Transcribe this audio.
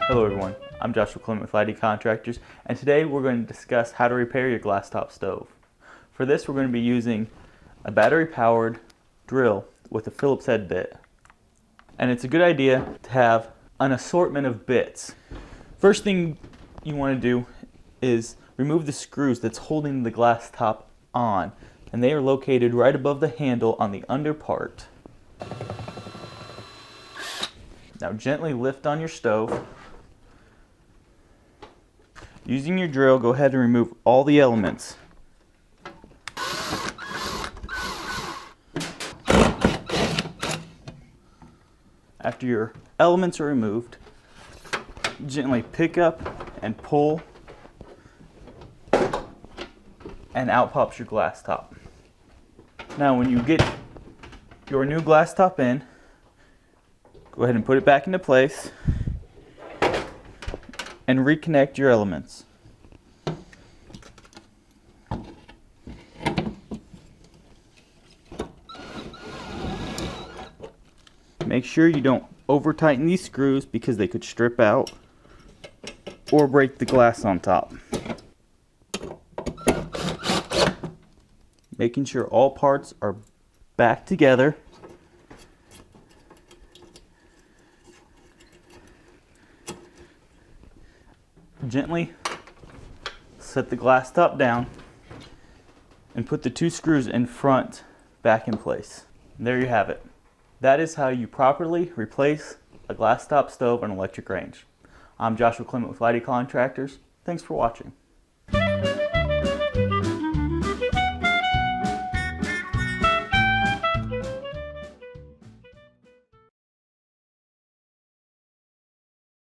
Hello everyone, I'm Joshua Clement with Lighty Contractors, and today we're going to discuss how to repair your glass top stove. For this we're going to be using a battery powered drill with a Phillips head bit. And it's a good idea to have an assortment of bits. First thing you want to do is remove the screws that's holding the glass top on, and they are located right above the handle on the under part. Now gently lift on your stove. Using your drill, go ahead and remove all the elements. After your elements are removed, gently pick up and pull, and out pops your glass top. Now when you get your new glass top in, go ahead and put it back into place and reconnect your elements. Make sure you don't over tighten these screws because they could strip out or break the glass on top. Making sure all parts are back together. Gently set the glass top down and put the two screws in front back in place. And there you have it. That is how you properly replace a glass top stove on an electric range. I'm Joshua Clement with Lighty Contractors. Thanks for watching.